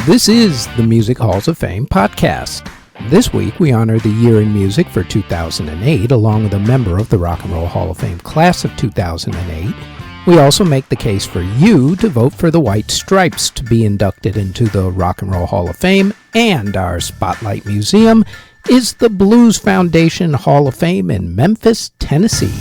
This is the Music Halls of Fame podcast. This week we honor the year in music for 2008 along with a member of the Rock and Roll Hall of Fame class of 2008. We also make the case for you to vote for the White Stripes to be inducted into the Rock and Roll Hall of Fame, and our Spotlight Museum is the Blues Foundation Hall of Fame in Memphis, Tennessee.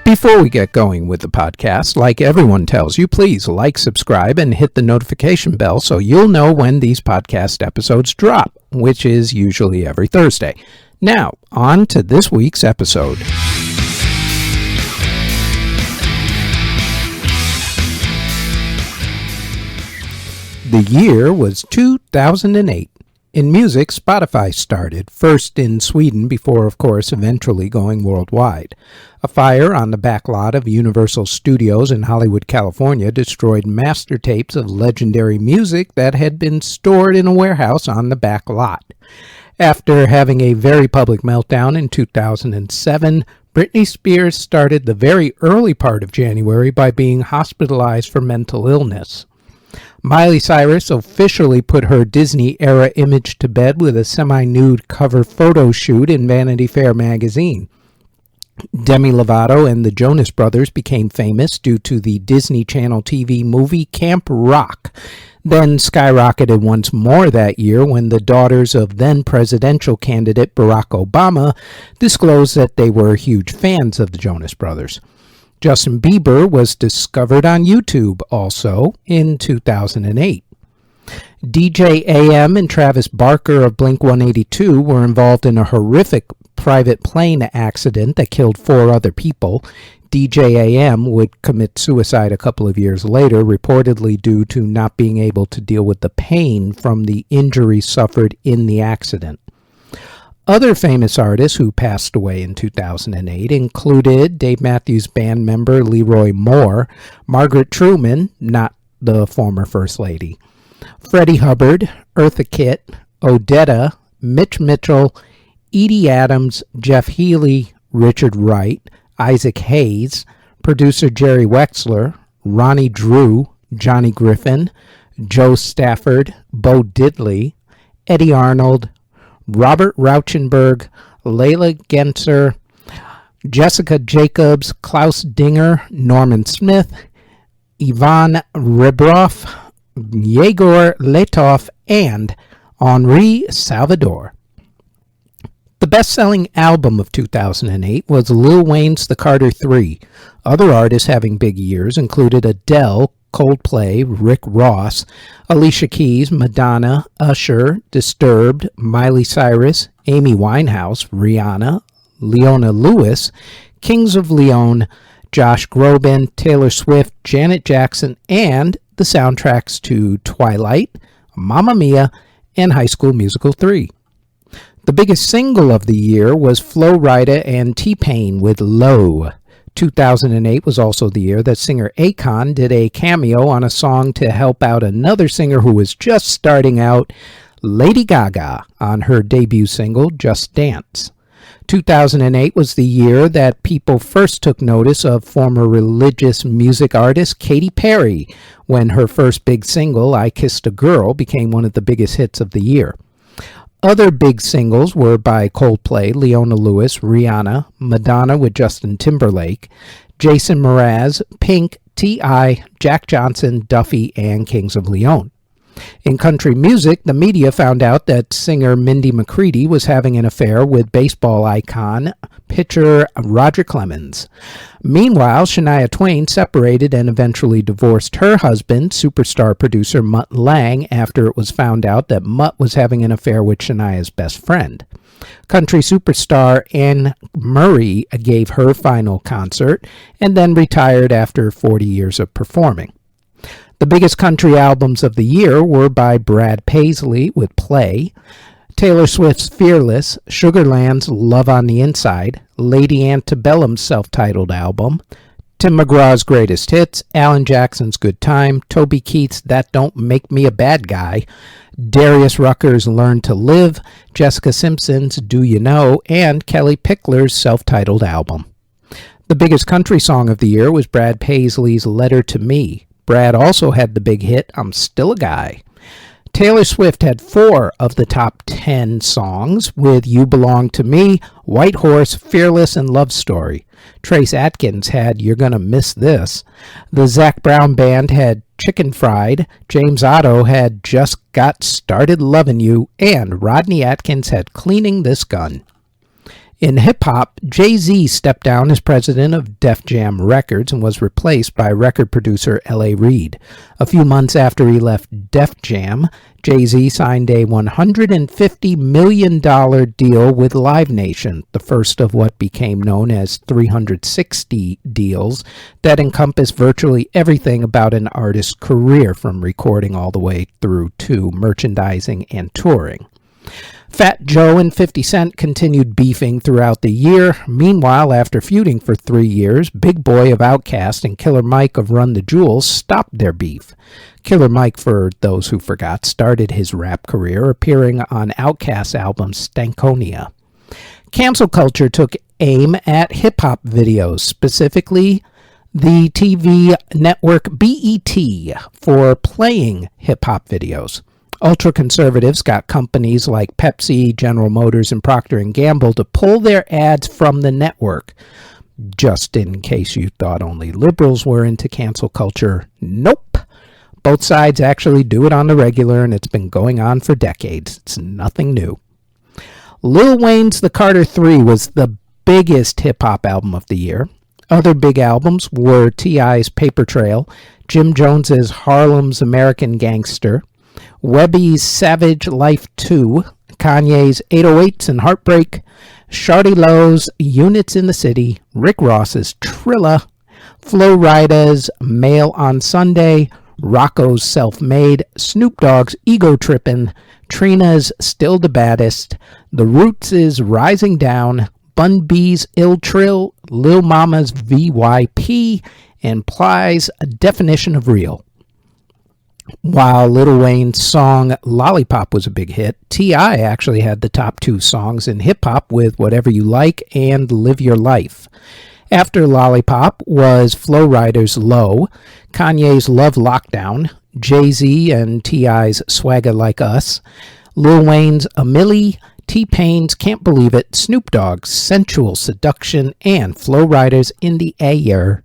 Before we get going with the podcast, like everyone tells you, please like, subscribe, and hit the notification bell so you'll know when these podcast episodes drop, which is usually every Thursday. Now, on to this week's episode. The year was 2008. In music, Spotify started, first in Sweden before, of course, eventually going worldwide. A fire on the back lot of Universal Studios in Hollywood, California, destroyed master tapes of legendary music that had been stored in a warehouse on the back lot. After having a very public meltdown in 2007, Britney Spears started the very early part of January by being hospitalized for mental illness. Miley Cyrus officially put her Disney-era image to bed with a semi-nude cover photo shoot in Vanity Fair magazine. Demi Lovato and the Jonas Brothers became famous due to the Disney Channel TV movie Camp Rock, then skyrocketed once more that year when the daughters of then-presidential candidate Barack Obama disclosed that they were huge fans of the Jonas Brothers. Justin Bieber was discovered on YouTube also in 2008. DJ AM and Travis Barker of Blink-182 were involved in a horrific private plane accident that killed 4 other people. DJ AM would commit suicide a couple of years later, reportedly due to not being able to deal with the pain from the injuries suffered in the accident. Other famous artists who passed away in 2008 included Dave Matthews Band member Leroy Moore, Margaret Truman, not the former First Lady, Freddie Hubbard, Eartha Kitt, Odetta, Mitch Mitchell, Edie Adams, Jeff Healey, Richard Wright, Isaac Hayes, producer Jerry Wexler, Ronnie Drew, Johnny Griffin, Joe Stafford, Bo Diddley, Eddie Arnold, Robert Rauschenberg, Layla Genser, Jessica Jacobs, Klaus Dinger, Norman Smith, Ivan Rebroff, Yegor Letov, and Henri Salvador. The best-selling album of 2008 was Lil Wayne's The Carter 3. Other artists having big years included Adele, Coldplay, Rick Ross, Alicia Keys, Madonna, Usher, Disturbed, Miley Cyrus, Amy Winehouse, Rihanna, Leona Lewis, Kings of Leon, Josh Groban, Taylor Swift, Janet Jackson, and the soundtracks to Twilight, Mamma Mia, and High School Musical 3. The biggest single of the year was Flo Rida and T-Pain with Low. 2008 was also the year that singer Akon did a cameo on a song to help out another singer who was just starting out, Lady Gaga, on her debut single, Just Dance. 2008 was the year that people first took notice of former religious music artist Katy Perry, when her first big single, I Kissed a Girl, became one of the biggest hits of the year. Other big singles were by Coldplay, Leona Lewis, Rihanna, Madonna with Justin Timberlake, Jason Mraz, Pink, T.I., Jack Johnson, Duffy, and Kings of Leon. In country music, the media found out that singer Mindy McCready was having an affair with baseball icon pitcher Roger Clemens. Meanwhile, Shania Twain separated and eventually divorced her husband, superstar producer Mutt Lange, after it was found out that Mutt was having an affair with Shania's best friend. Country superstar Anne Murray gave her final concert and then retired after 40 years of performing. The biggest country albums of the year were by Brad Paisley with Play, Taylor Swift's Fearless, Sugar Land's Love on the Inside, Lady Antebellum's self-titled album, Tim McGraw's Greatest Hits, Alan Jackson's Good Time, Toby Keith's That Don't Make Me a Bad Guy, Darius Rucker's Learn to Live, Jessica Simpson's Do You Know, and Kelly Pickler's self-titled album. The biggest country song of the year was Brad Paisley's Letter to Me. Brad also had the big hit, I'm Still a Guy. Taylor Swift had 4 of the top 10 songs, with You Belong to Me, White Horse, Fearless, and Love Story. Trace Atkins had You're Gonna Miss This. The Zac Brown Band had Chicken Fried. James Otto had Just Got Started Lovin' You. And Rodney Atkins had Cleaning This Gun. In hip-hop, Jay-Z stepped down as president of Def Jam Records and was replaced by record producer L.A. Reid. A few months after he left Def Jam, Jay-Z signed a $150 million deal with Live Nation, the first of what became known as 360 deals that encompass virtually everything about an artist's career, from recording all the way through to merchandising and touring. Fat Joe and 50 Cent continued beefing throughout the year. Meanwhile, after feuding for 3 years, Big Boy of Outkast and Killer Mike of Run the Jewels stopped their beef. Killer Mike, for those who forgot, started his rap career appearing on Outkast's album Stankonia. Cancel culture took aim at hip-hop videos, specifically the TV network BET, for playing hip-hop videos. Ultra-conservatives got companies like Pepsi, General Motors, and Procter & Gamble to pull their ads from the network. Just in case you thought only liberals were into cancel culture, nope. Both sides actually do it on the regular, and it's been going on for decades. It's nothing new. Lil Wayne's The Carter 3 was the biggest hip-hop album of the year. Other big albums were T.I.'s Paper Trail, Jim Jones's Harlem's American Gangster, Webby's Savage Life 2, Kanye's 808s and Heartbreak, Shardy Lowe's Units in the City, Rick Ross's Trilla, Flo Rida's Mail on Sunday, Rocco's Self-Made, Snoop Dogg's Ego Trippin', Trina's Still the Baddest, The Roots' Rising Down, Bun B's Ill Trill, Lil Mama's VYP, and Ply's Definition of Real. While Lil Wayne's song Lollipop was a big hit, T.I. actually had the top 2 songs in hip-hop with Whatever You Like and Live Your Life. After Lollipop was Flo Rida's Low, Kanye's Love Lockdown, Jay-Z and T.I.'s Swagger Like Us, Lil Wayne's A Milli, T-Pain's Can't Believe It, Snoop Dogg's Sensual Seduction, and Flo Rida's In the Air.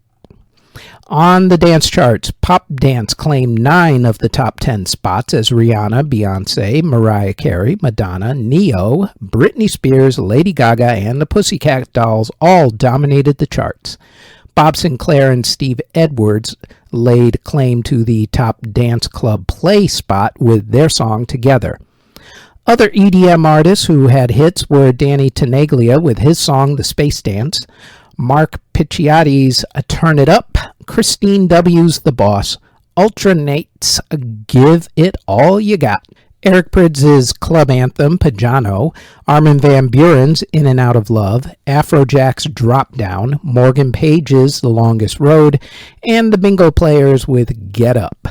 On the dance charts, pop dance claimed 9 of the top 10 spots as Rihanna, Beyonce, Mariah Carey, Madonna, Ne-Yo, Britney Spears, Lady Gaga, and the Pussycat Dolls all dominated the charts. Bob Sinclair and Steve Edwards laid claim to the top dance club play spot with their song Together. Other EDM artists who had hits were Danny Tenaglia with his song The Space Dance, Mark Picciotti's Turn It Up, Christine W's The Boss, Ultranate's Give It All You Got, Eric Prydz' club anthem Pajano, Armin van Buuren's In and Out of Love, Afrojack's Drop Down, Morgan Page's The Longest Road, and the Bingo Players with Get Up.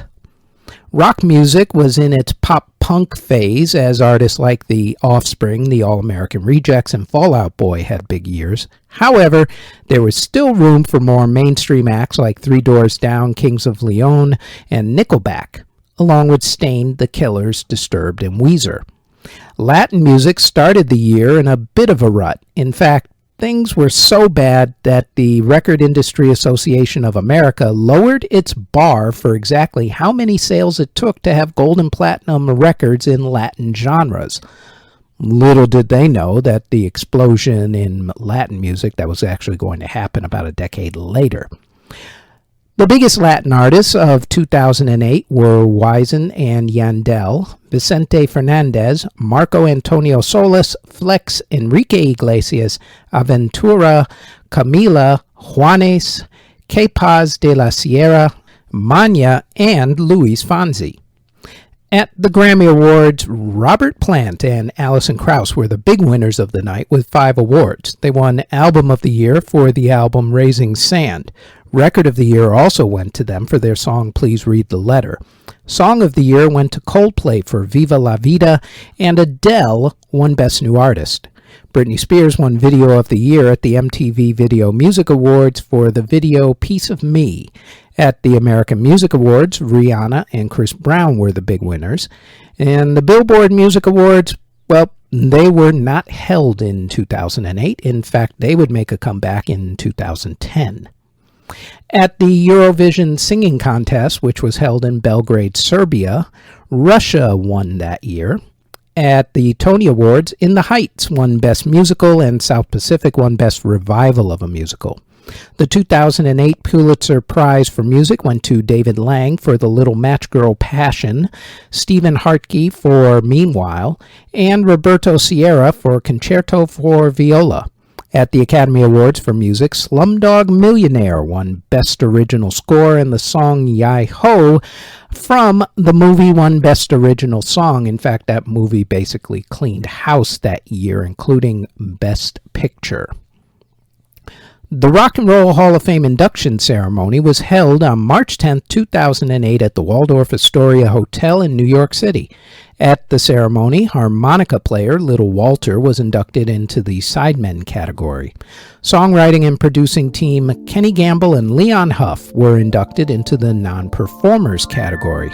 Rock music was in its pop-punk phase as artists like The Offspring, The All-American Rejects, and Fall Out Boy had big years. However, there was still room for more mainstream acts like Three Doors Down, Kings of Leon, and Nickelback, along with Staind, The Killers, Disturbed, and Weezer. Latin music started the year in a bit of a rut. In fact, things were so bad that the Record Industry Association of America lowered its bar for exactly how many sales it took to have gold and platinum records in Latin genres. Little did they know that the explosion in Latin music that was actually going to happen about a decade later. The biggest Latin artists of 2008 were Wisin and Yandel, Vicente Fernandez, Marco Antonio Solis, Flex, Enrique Iglesias, Aventura, Camila, Juanes, Que Paz de la Sierra, Manya, and Luis Fonsi. At the Grammy Awards, Robert Plant and Alison Krauss were the big winners of the night with 5 awards. They won Album of the Year for the album Raising Sand. Record of the Year also went to them for their song Please Read the Letter. Song of the Year went to Coldplay for Viva La Vida, and Adele won Best New Artist. Britney Spears won Video of the Year at the MTV Video Music Awards for the video Piece of Me. At the American Music Awards, Rihanna and Chris Brown were the big winners. And the Billboard Music Awards, well, they were not held in 2008. In fact, they would make a comeback in 2010. At the Eurovision Singing Contest, which was held in Belgrade, Serbia, Russia won that year. At the Tony Awards, In the Heights won Best Musical, and South Pacific won Best Revival of a Musical. The 2008 Pulitzer Prize for Music went to David Lang for The Little Match Girl Passion, Stephen Hartke for Meanwhile, and Roberto Sierra for Concerto for Viola. At the Academy Awards for Music, Slumdog Millionaire won Best Original Score, and the song Yai-Ho from the movie won Best Original Song. In fact, that movie basically cleaned house that year, including Best Picture. The Rock and Roll Hall of Fame induction ceremony was held on March 10, 2008 at the Waldorf Astoria Hotel in New York City. At the ceremony, harmonica player Little Walter was inducted into the Sidemen category. Songwriting and producing team Kenny Gamble and Leon Huff were inducted into the non-performers category.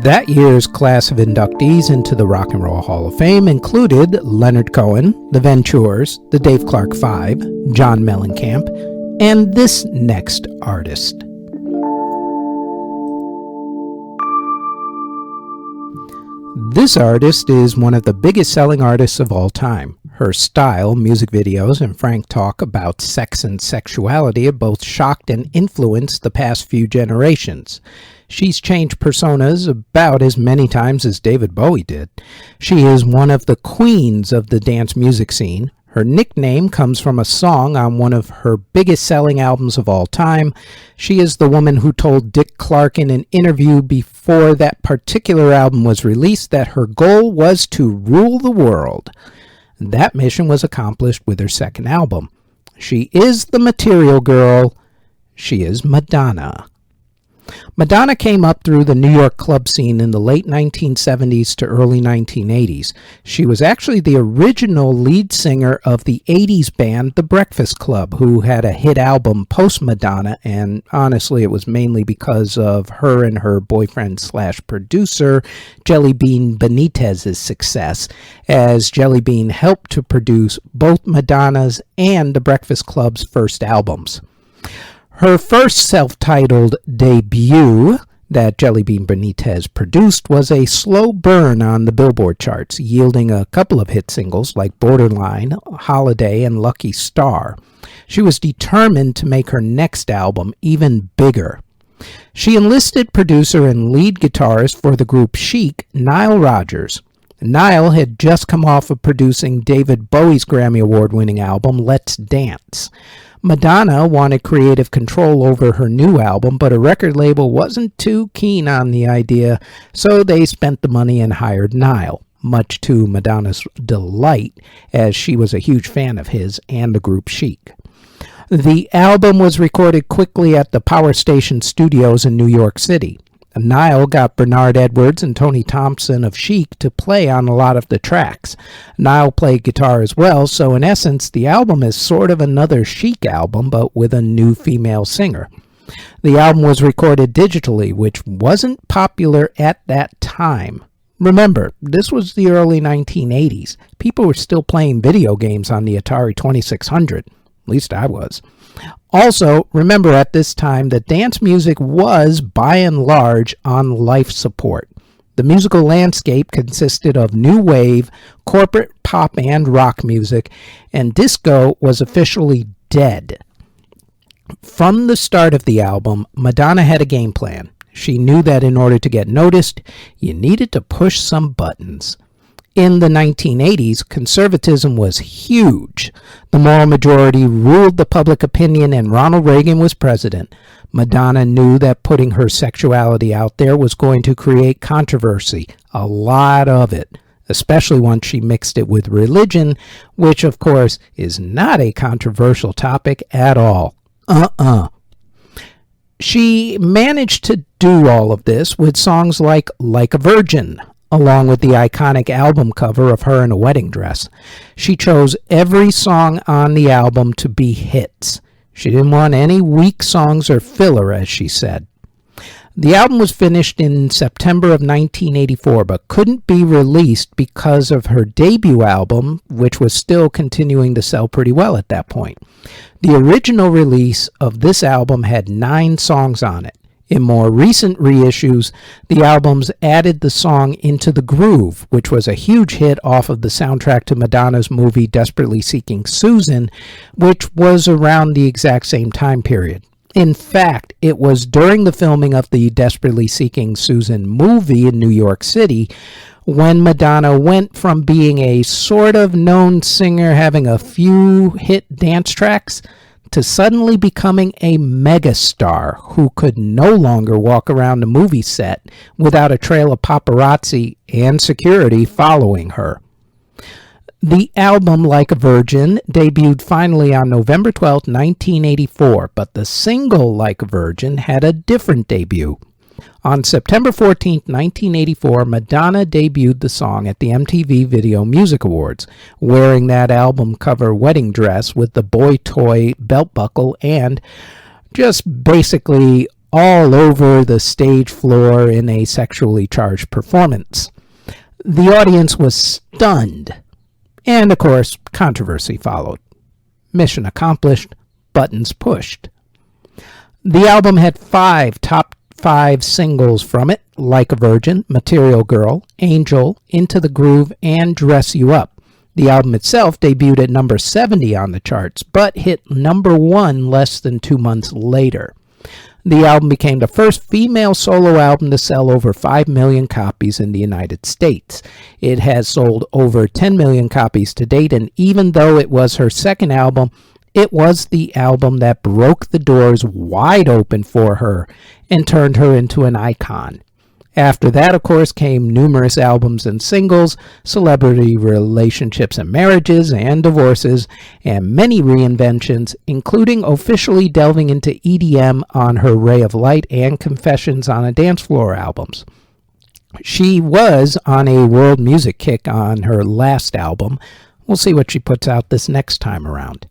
That year's class of inductees into the Rock and Roll Hall of Fame included Leonard Cohen, the Ventures, the Dave Clark Five, John Mellencamp, and this next artist. This artist is one of the biggest selling artists of all time. Her style, music videos, and frank talk about sex and sexuality have both shocked and influenced the past few generations. She's changed personas about as many times as David Bowie did. She is one of the queens of the dance music scene. Her nickname comes from a song on one of her biggest selling albums of all time. She is the woman who told Dick Clark in an interview before that particular album was released that her goal was to rule the world. That mission was accomplished with her second album. She is the material girl. She is Madonna. Madonna came up through the New York club scene in the late 1970s to early 1980s. She was actually the original lead singer of the 80s band The Breakfast Club, who had a hit album post-Madonna, and honestly it was mainly because of her and her boyfriend/producer Jelly Bean Benitez's success, as Jelly Bean helped to produce both Madonna's and The Breakfast Club's first albums. Her first self-titled debut that Jelly Bean Benitez produced was a slow burn on the Billboard charts, yielding a couple of hit singles like Borderline, Holiday, and Lucky Star. She was determined to make her next album even bigger. She enlisted producer and lead guitarist for the group Chic, Nile Rodgers. Nile had just come off of producing David Bowie's Grammy Award-winning album, Let's Dance. Madonna wanted creative control over her new album, but a record label wasn't too keen on the idea, so they spent the money and hired Nile, much to Madonna's delight, as she was a huge fan of his and the group Chic. The album was recorded quickly at the Power Station Studios in New York City. Nile got Bernard Edwards and Tony Thompson of Chic to play on a lot of the tracks. Nile played guitar as well, so in essence, the album is sort of another Chic album, but with a new female singer. The album was recorded digitally, which wasn't popular at that time. Remember, this was the early 1980s. People were still playing video games on the Atari 2600. At least I was. Also, remember at this time that dance music was, by and large, on life support. The musical landscape consisted of new wave, corporate pop and rock music, and disco was officially dead. From the start of the album, Madonna had a game plan. She knew that in order to get noticed, you needed to push some buttons. In the 1980s, conservatism was huge. The moral majority ruled the public opinion and Ronald Reagan was president. Madonna knew that putting her sexuality out there was going to create controversy, a lot of it, especially once she mixed it with religion, which of course is not a controversial topic at all. She managed to do all of this with songs like a Virgin, along with the iconic album cover of her in a wedding dress. She chose every song on the album to be hits. She didn't want any weak songs or filler, as she said. The album was finished in September of 1984, but couldn't be released because of her debut album, which was still continuing to sell pretty well at that point. The original release of this album had 9 songs on it. In more recent reissues, the albums added the song Into the Groove, which was a huge hit off of the soundtrack to Madonna's movie Desperately Seeking Susan, which was around the exact same time period. In fact, it was during the filming of the Desperately Seeking Susan movie in New York City when Madonna went from being a sort of known singer having a few hit dance tracks to suddenly becoming a megastar who could no longer walk around the movie set without a trail of paparazzi and security following her. The album, Like a Virgin, debuted finally on November 12, 1984, but the single, Like a Virgin, had a different debut. On September 14, 1984, Madonna debuted the song at the MTV Video Music Awards, wearing that album cover wedding dress with the boy toy belt buckle and just basically all over the stage floor in a sexually charged performance. The audience was stunned. And, of course, controversy followed. Mission accomplished, buttons pushed. The album had 5 top 5 singles from it: Like a Virgin, Material Girl, Angel, Into the Groove, and Dress You Up. The album itself debuted at number 70 on the charts, but hit number 1 less than 2 months later. The album became the first female solo album to sell over 5 million copies in the United States. It has sold over 10 million copies to date, and even though it was her second album, it was the album that broke the doors wide open for her and turned her into an icon. After that, of course, came numerous albums and singles, celebrity relationships and marriages and divorces, and many reinventions, including officially delving into EDM on her Ray of Light and Confessions on a Dance Floor albums. She was on a world music kick on her last album. We'll see what she puts out this next time around.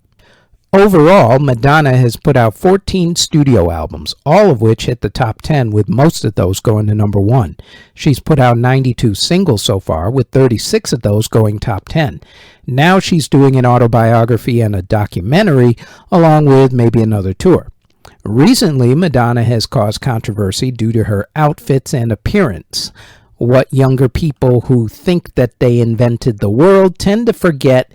Overall, Madonna has put out 14 studio albums, all of which hit the top 10, with most of those going to number 1. She's put out 92 singles so far, with 36 of those going top 10. Now she's doing an autobiography and a documentary, along with maybe another tour. Recently, Madonna has caused controversy due to her outfits and appearance. What younger people who think that they invented the world tend to forget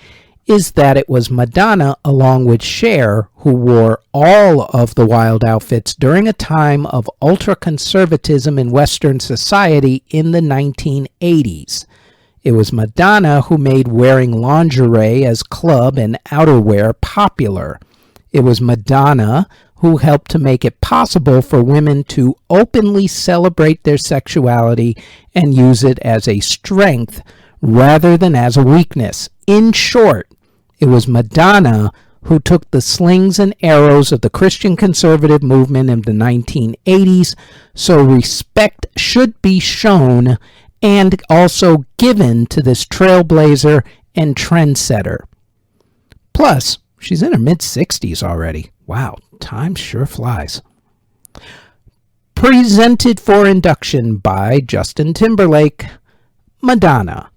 is that it was Madonna, along with Cher, who wore all of the wild outfits during a time of ultra-conservatism in Western society in the 1980s. It was Madonna who made wearing lingerie as club and outerwear popular. It was Madonna who helped to make it possible for women to openly celebrate their sexuality and use it as a strength rather than as a weakness. In short, it was Madonna who took the slings and arrows of the Christian conservative movement in the 1980s, so respect should be shown and also given to this trailblazer and trendsetter. Plus, she's in her mid-60s already. Wow, time sure flies. Presented for induction by Justin Timberlake, Madonna,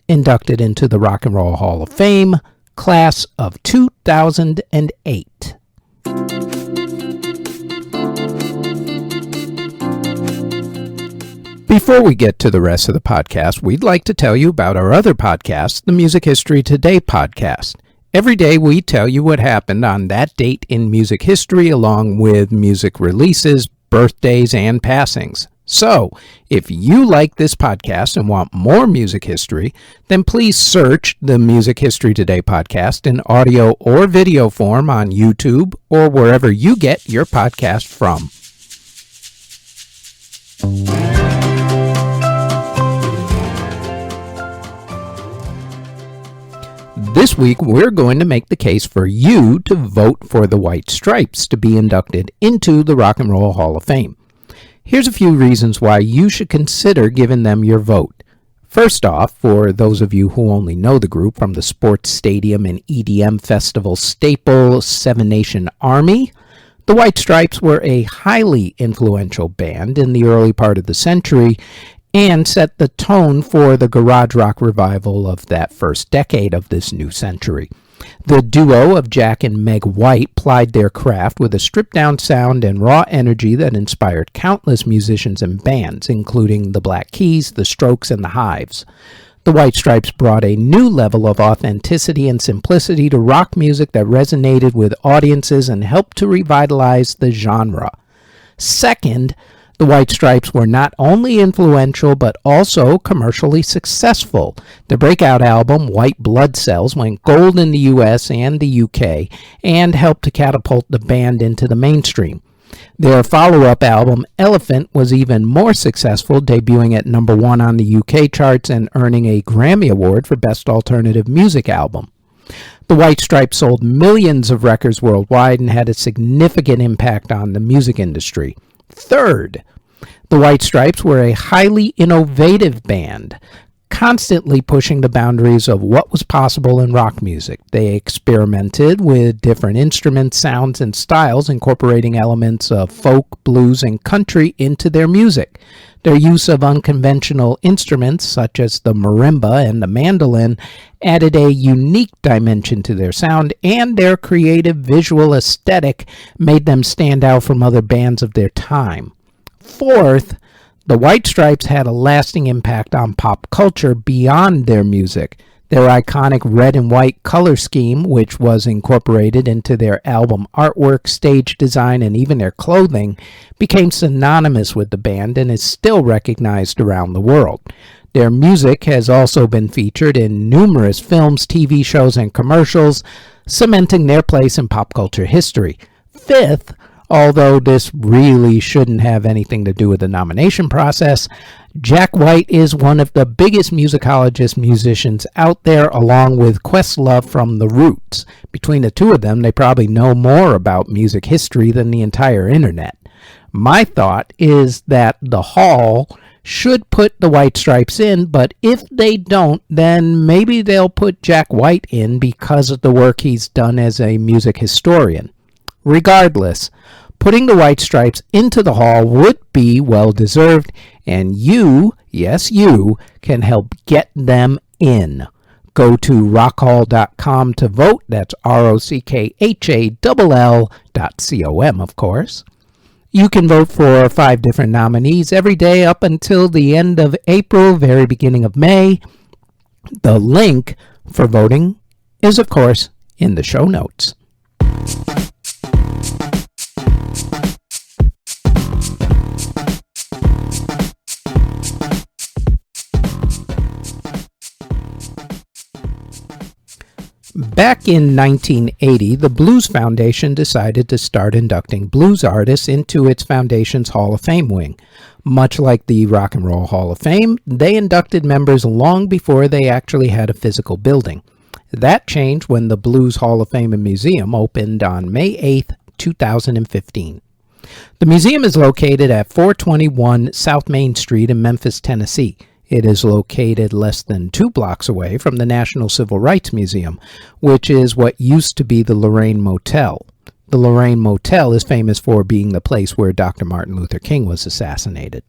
inducted into the Rock and Roll Hall of Fame, class of 2008. Before we get to the rest of the podcast, we'd like to tell you about our other podcast, the Music History Today podcast. Every day we tell you what happened on that date in music history, along with music releases, birthdays, and passings. So, if you like this podcast and want more music history, then please search the Music History Today podcast in audio or video form on YouTube or wherever you get your podcast from. This This week, we're going to make the case for you to vote for the White Stripes to be inducted into the Rock and Roll Hall of Fame. Here's a few reasons why you should consider giving them your vote. First off, for those of you who only know the group from the sports stadium and EDM festival staple Seven Nation Army, the White Stripes were a highly influential band in the early part of the century and set the tone for the garage rock revival of that first decade of this new century. The duo of Jack and Meg White plied their craft with a stripped-down sound and raw energy that inspired countless musicians and bands, including the Black Keys, the Strokes, and the Hives. The White Stripes brought a new level of authenticity and simplicity to rock music that resonated with audiences and helped to revitalize the genre. Second, the White Stripes were not only influential but also commercially successful. The breakout album White Blood Cells went gold in the US and the UK and helped to catapult the band into the mainstream. Their follow-up album Elephant was even more successful, debuting at number 1 on the UK charts and earning a Grammy Award for Best Alternative Music Album. The White Stripes sold millions of records worldwide and had a significant impact on the music industry. Third, the White Stripes were a highly innovative band, constantly pushing the boundaries of what was possible in rock music. They experimented with different instruments, sounds, and styles, incorporating elements of folk, blues, and country into their music. Their use of unconventional instruments, such as the marimba and the mandolin, added a unique dimension to their sound, and their creative visual aesthetic made them stand out from other bands of their time. Fourth, the White Stripes had a lasting impact on pop culture beyond their music. Their iconic red and white color scheme, which was incorporated into their album artwork, stage design, and even their clothing, became synonymous with the band and is still recognized around the world. Their music has also been featured in numerous films, TV shows, and commercials, cementing their place in pop culture history. Fifth, although this really shouldn't have anything to do with the nomination process, Jack White is one of the biggest musicologist musicians out there, along with Questlove from The Roots. Between the two of them, they probably know more about music history than the entire internet. My thought is that the Hall should put the White Stripes in, but if they don't, then maybe they'll put Jack White in because of the work he's done as a music historian. Regardless, putting the White Stripes into the Hall would be well-deserved, and you, yes you, can help get them in. Go to rockhall.com to vote. That's ROCKHALL.com, of course. You can vote for 5 different nominees every day up until the end of April, very beginning of May. The link for voting is, of course, in the show notes. Back in 1980, the Blues Foundation decided to start inducting blues artists into its foundation's Hall of Fame wing. Much like the Rock and Roll Hall of Fame, they inducted members long before they actually had a physical building. That changed when the Blues Hall of Fame and Museum opened on May 8, 2015. The museum is located at 421 South Main Street in Memphis, Tennessee. It is located less than 2 blocks away from the National Civil Rights Museum, which is what used to be the Lorraine Motel. The Lorraine Motel is famous for being the place where Dr. Martin Luther King was assassinated.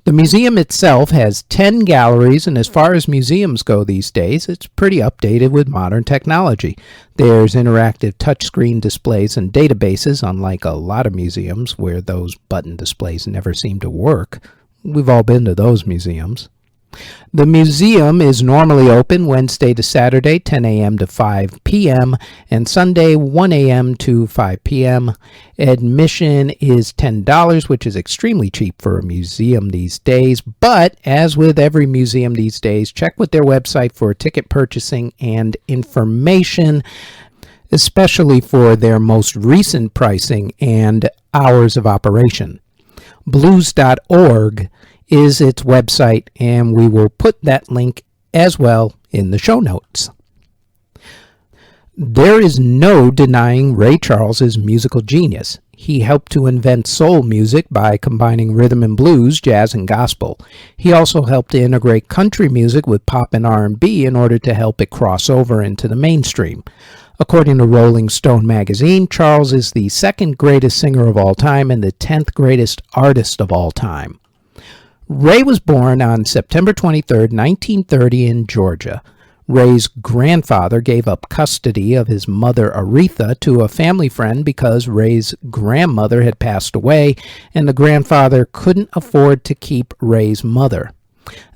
The museum itself has 10 galleries, and as far as museums go these days, it's pretty updated with modern technology. There's interactive touchscreen displays and databases, unlike a lot of museums where those button displays never seem to work. We've all been to those museums. The museum is normally open Wednesday to Saturday, 10 a.m. to 5 p.m., and Sunday, 1 a.m. to 5 p.m. Admission is $10, which is extremely cheap for a museum these days, but as with every museum these days, check with their website for ticket purchasing and information, especially for their most recent pricing and hours of operation. Blues.org is its website, and we will put that link as well in the show notes. There is no denying Ray Charles's musical genius. He helped to invent soul music by combining rhythm and blues, jazz, and gospel. He also helped to integrate country music with pop and R&B in order to help it cross over into the mainstream. According to Rolling Stone magazine, Charles is the second greatest singer of all time and the 10th greatest artist of all time. Ray was born on September 23, 1930 in Georgia. Ray's grandfather gave up custody of his mother Aretha to a family friend because Ray's grandmother had passed away and the grandfather couldn't afford to keep Ray's mother.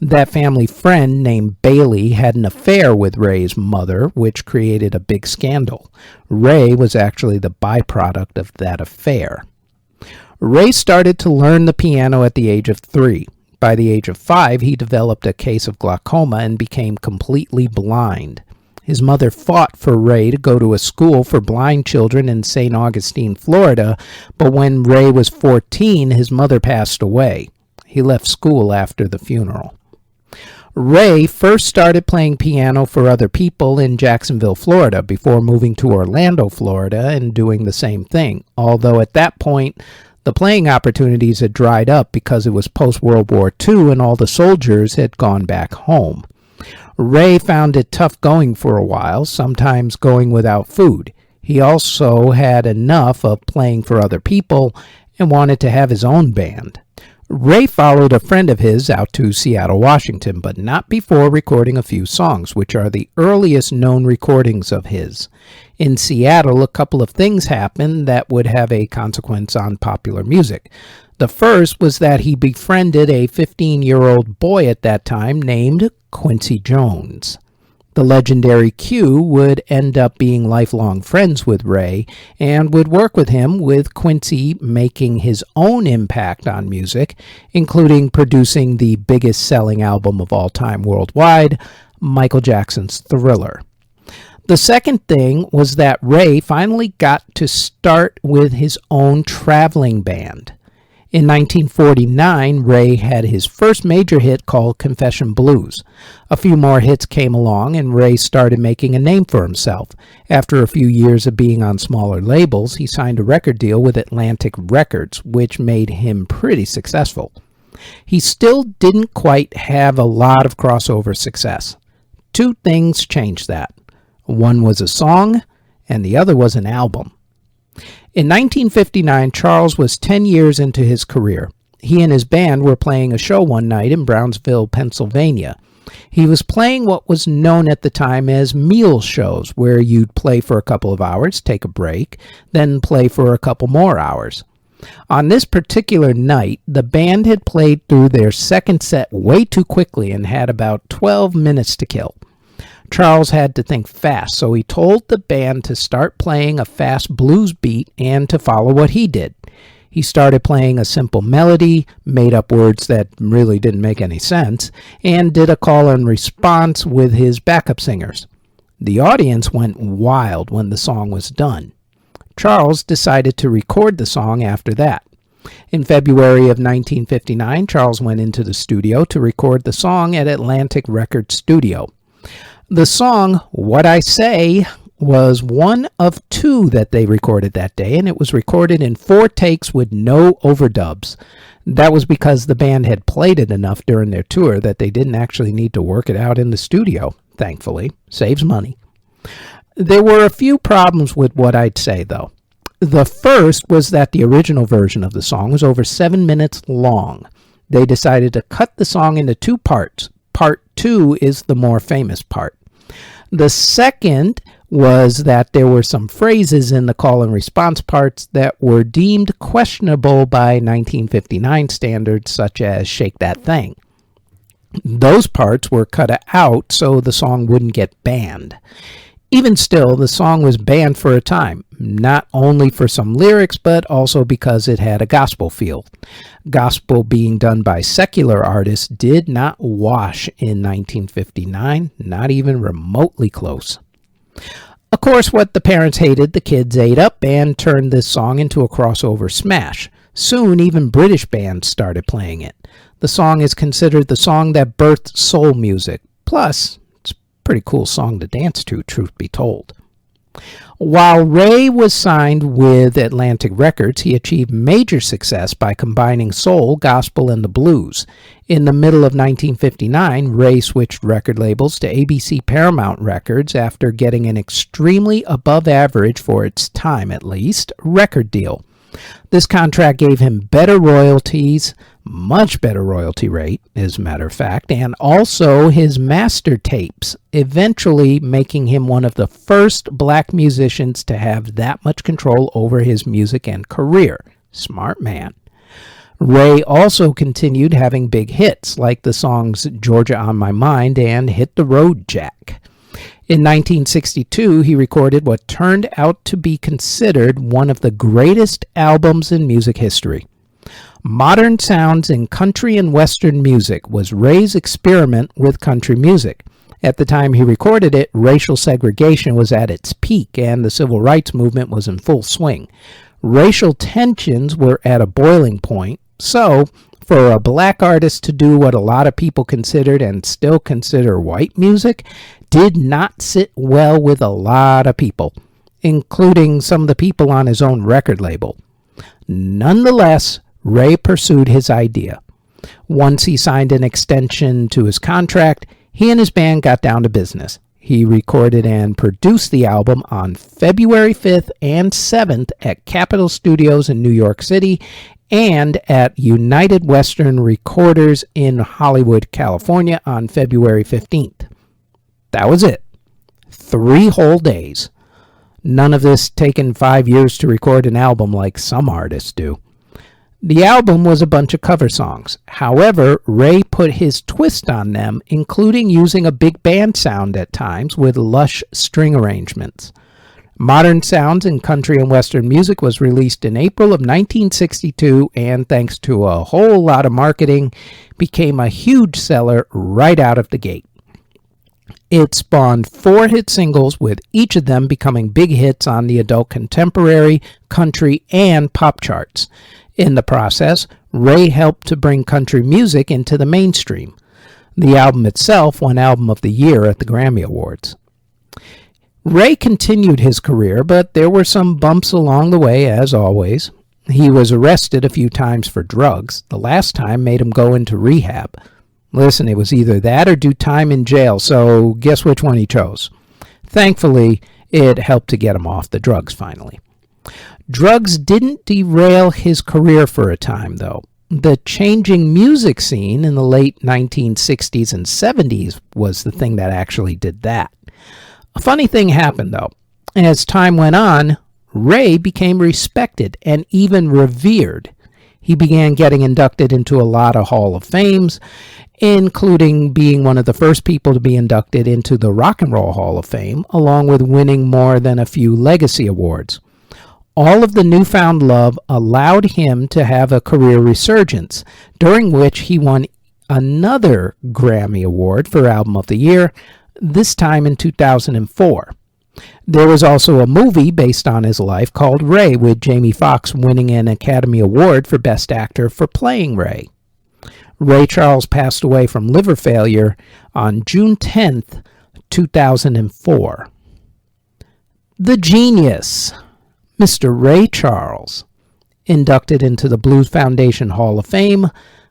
That family friend named Bailey had an affair with Ray's mother, which created a big scandal. Ray was actually the byproduct of that affair. Ray started to learn the piano at the age of 3. By the age of 5, he developed a case of glaucoma and became completely blind. His mother fought for Ray to go to a school for blind children in St. Augustine, Florida, but when Ray was 14, his mother passed away. He left school after the funeral. Ray first started playing piano for other people in Jacksonville, Florida, before moving to Orlando, Florida, and doing the same thing, although at that point, the playing opportunities had dried up because it was post-World War II and all the soldiers had gone back home. Ray found it tough going for a while, sometimes going without food. He also had enough of playing for other people and wanted to have his own band. Ray followed a friend of his out to Seattle, Washington, but not before recording a few songs, which are the earliest known recordings of his. In Seattle, a couple of things happened that would have a consequence on popular music. The first was that he befriended a 15-year-old boy at that time named Quincy Jones. The legendary Q would end up being lifelong friends with Ray and would work with him, with Quincy making his own impact on music, including producing the biggest selling album of all time worldwide, Michael Jackson's Thriller. The second thing was that Ray finally got to start with his own traveling band. In 1949, Ray had his first major hit called Confession Blues. A few more hits came along, and Ray started making a name for himself. After a few years of being on smaller labels, he signed a record deal with Atlantic Records, which made him pretty successful. He still didn't quite have a lot of crossover success. Two things changed that. One was a song, and the other was an album. In 1959, Charles was 10 years into his career. He and his band were playing a show one night in Brownsville, Pennsylvania. He was playing what was known at the time as meal shows, where you'd play for a couple of hours, take a break, then play for a couple more hours. On this particular night, the band had played through their second set way too quickly and had about 12 minutes to kill. Charles had to think fast, so he told the band to start playing a fast blues beat and to follow what he did. He started playing a simple melody, made up words that really didn't make any sense, and did a call and response with his backup singers. The audience went wild when the song was done. Charles decided to record the song after that. In February of 1959, Charles went into the studio to record the song at Atlantic Records Studio. The song, What I Say, was one of 2 that they recorded that day, and it was recorded in 4 takes with no overdubs. That was because the band had played it enough during their tour that they didn't actually need to work it out in the studio, thankfully. Saves money. There were a few problems with What I'd Say, though. The first was that the original version of the song was over 7 minutes long. They decided to cut the song into 2 parts. Part 2 is the more famous part. The second was that there were some phrases in the call and response parts that were deemed questionable by 1959 standards, such as Shake That Thing. Those parts were cut out so the song wouldn't get banned. Even still, the song was banned for a time, not only for some lyrics, but also because it had a gospel feel. Gospel being done by secular artists did not wash in 1959, not even remotely close. Of course, what the parents hated, the kids ate up and turned this song into a crossover smash. Soon, even British bands started playing it. The song is considered the song that birthed soul music. Plus, pretty cool song to dance to, truth be told. While Ray was signed with Atlantic Records, he achieved major success by combining soul, gospel, and the blues. In the middle of 1959, Ray switched record labels to ABC Paramount Records after getting an extremely above average, for its time at least, record deal. This contract gave him better royalties, much better royalty rate, as a matter of fact, and also his master tapes, eventually making him one of the first black musicians to have that much control over his music and career. Smart man. Ray also continued having big hits, like the songs Georgia on My Mind and Hit the Road Jack. In 1962, he recorded what turned out to be considered one of the greatest albums in music history. Modern Sounds in Country and Western Music was Ray's experiment with country music. At the time he recorded it, racial segregation was at its peak and the civil rights movement was in full swing. Racial tensions were at a boiling point, so for a black artist to do what a lot of people considered and still consider white music did not sit well with a lot of people, including some of the people on his own record label. Nonetheless, Ray pursued his idea. Once he signed an extension to his contract, he and his band got down to business. He recorded and produced the album on February 5th and 7th at Capitol Studios in New York City and at United Western Recorders in Hollywood, California on February 15th. That was it. 3 whole days. None of this taking 5 years to record an album like some artists do. The album was a bunch of cover songs. However, Ray put his twist on them, including using a big band sound at times with lush string arrangements. Modern Sounds in Country and Western Music was released in April of 1962 and, thanks to a whole lot of marketing, became a huge seller right out of the gate. It spawned 4 hit singles, with each of them becoming big hits on the adult contemporary, country, and pop charts. In the process, Ray helped to bring country music into the mainstream. The album itself won Album of the Year at the Grammy Awards. Ray continued his career, but there were some bumps along the way, as always. He was arrested a few times for drugs. The last time made him go into rehab. Listen, it was either that or do time in jail, so guess which one he chose. Thankfully, it helped to get him off the drugs finally. Drugs didn't derail his career for a time, though. The changing music scene in the late 1960s and 70s was the thing that actually did that. A funny thing happened, though. As time went on, Ray became respected and even revered. He began getting inducted into a lot of Hall of Fames, including being one of the first people to be inducted into the Rock and Roll Hall of Fame, along with winning more than a few legacy awards. All of the newfound love allowed him to have a career resurgence, during which he won another Grammy Award for Album of the Year, this time in 2004. There was also a movie based on his life called Ray, with Jamie Foxx winning an Academy Award for Best Actor for playing Ray. Ray Charles passed away from liver failure on June 10th, 2004. The genius, Mr. Ray Charles, inducted into the Blues Foundation Hall of Fame,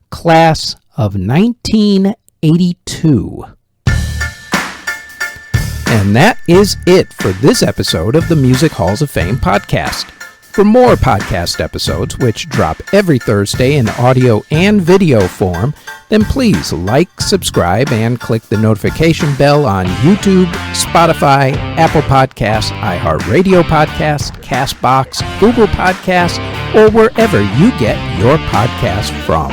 class of 1982. And that is it for this episode of the Music Halls of Fame podcast. For more podcast episodes, which drop every Thursday in audio and video form, then please like, subscribe, and click the notification bell on YouTube, Spotify, Apple Podcasts, iHeartRadio Podcasts, CastBox, Google Podcasts, or wherever you get your podcasts from.